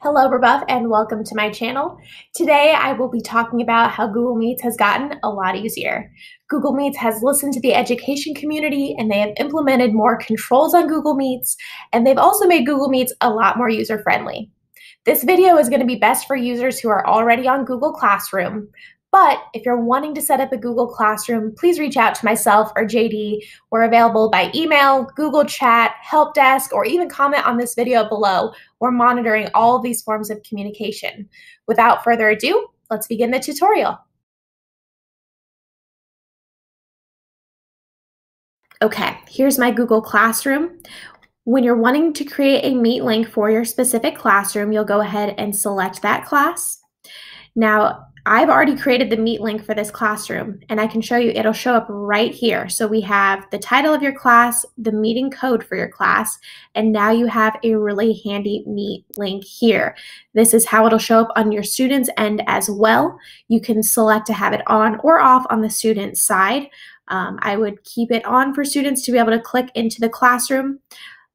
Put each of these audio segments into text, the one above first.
Hello, Rebuff, and welcome to my channel. Today, I will be talking about how Google Meets has gotten a lot easier. Google Meets has listened to the education community, and they have implemented more controls on Google Meets, and they've also made Google Meets a lot more user-friendly. This video is going to be best for users who are already on Google Classroom, but if you're wanting to set up a Google Classroom, please reach out to myself or JD. We're available by email, Google Chat, help desk, or even comment on this video below. We're monitoring all of these forms of communication. Without further ado, let's begin the tutorial. Okay, here's my Google Classroom. When you're wanting to create a Meet link for your specific classroom, you'll go ahead and select that class. Now, I've already created the Meet link for this classroom, and I can show you, it'll show up right here. So we have the title of your class, the meeting code for your class, and now you have a really handy Meet link here. This is how it'll show up on your student's end as well. You can select to have it on or off on the student side. I would keep it on for students to be able to click into the classroom.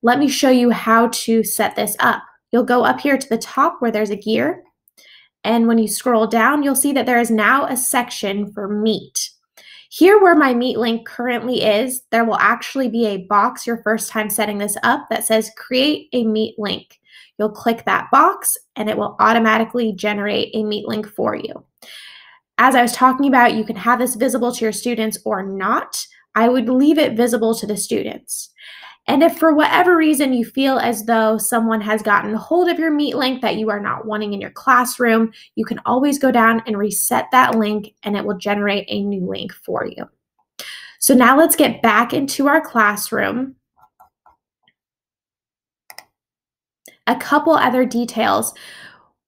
Let me show you how to set this up. You'll go up here to the top where there's a gear. And when you scroll down, you'll see that there is now a section for Meet. Here where my Meet link currently is, there will actually be a box your first time setting this up that says create a Meet link. You'll click that box and it will automatically generate a Meet link for you. As I was talking about, you can have this visible to your students or not. I would leave it visible to the students. And if for whatever reason you feel as though someone has gotten hold of your Meet link that you are not wanting in your classroom, you can always go down and reset that link and it will generate a new link for you. So now let's get back into our classroom. A couple other details.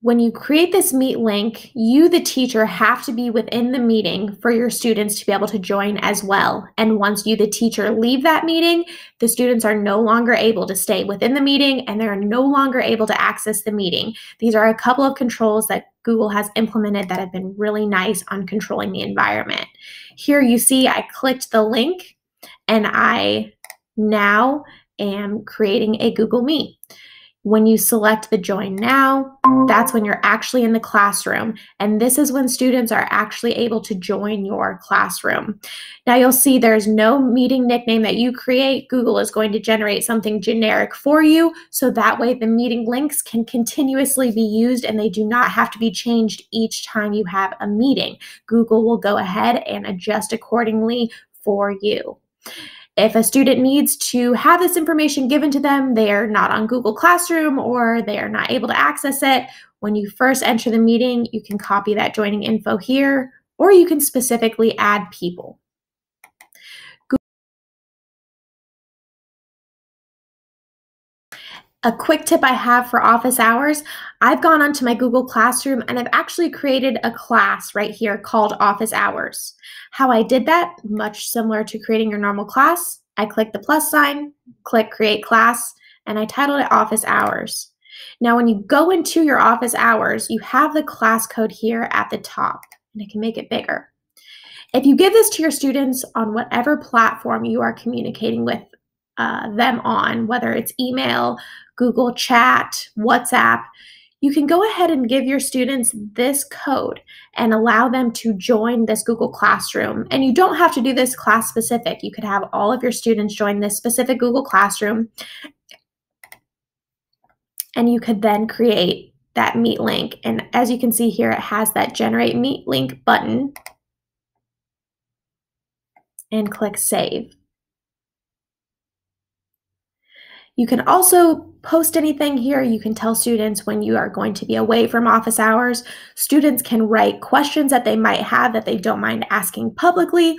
When you create this Meet link, you, the teacher, have to be within the meeting for your students to be able to join as well. And once you, the teacher, leave that meeting, the students are no longer able to stay within the meeting and they're no longer able to access the meeting. These are a couple of controls that Google has implemented that have been really nice on controlling the environment. Here you see I clicked the link and I now am creating a Google Meet. When you select the Join Now, that's when you're actually in the classroom. And this is when students are actually able to join your classroom. Now you'll see there's no meeting nickname that you create. Google is going to generate something generic for you. So that way the meeting links can continuously be used and they do not have to be changed each time you have a meeting. Google will go ahead and adjust accordingly for you. If a student needs to have this information given to them, they are not on Google Classroom or they are not able to access it, when you first enter the meeting, you can copy that joining info here, or you can specifically add people. A quick tip I have for office hours, I've gone onto my Google Classroom and I've actually created a class right here called Office Hours. How I did that, much similar to creating your normal class, I click the plus sign, click Create Class, and I titled it Office Hours. Now when you go into your office hours, you have the class code here at the top, and I can make it bigger. If you give this to your students on whatever platform you are communicating with them on, whether it's email, Google Chat, WhatsApp, you can go ahead and give your students this code and allow them to join this Google Classroom. And you don't have to do this class specific. You could have all of your students join this specific Google Classroom. And you could then create that Meet link. And as you can see here, it has that Generate Meet Link button. And click Save. You can also post anything here. You can tell students when you are going to be away from office hours. Students can write questions that they might have that they don't mind asking publicly.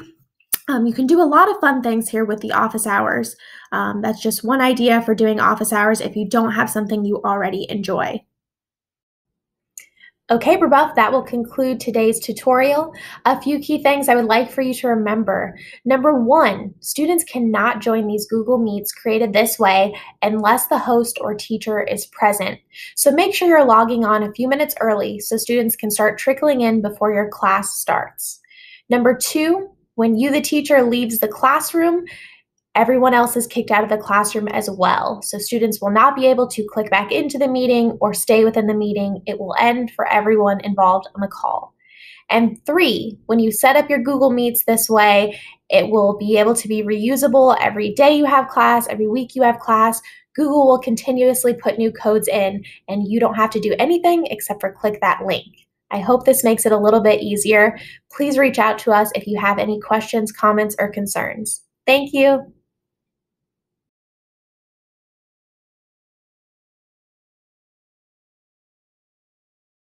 You can do a lot of fun things here with the office hours. That's just one idea for doing office hours if you don't have something you already enjoy. Okay, Rebuff, that will conclude today's tutorial. A few key things I would like for you to remember. Number one, students cannot join these Google Meets created this way unless the host or teacher is present. So make sure you're logging on a few minutes early so students can start trickling in before your class starts. Number two, when you, the teacher, leaves the classroom, everyone else is kicked out of the classroom as well. So students will not be able to click back into the meeting or stay within the meeting. It will end for everyone involved on the call. And 3, when you set up your Google Meets this way, it will be able to be reusable every day you have class, every week you have class. Google will continuously put new codes in, and you don't have to do anything except for click that link. I hope this makes it a little bit easier. Please reach out to us if you have any questions, comments, or concerns. Thank you.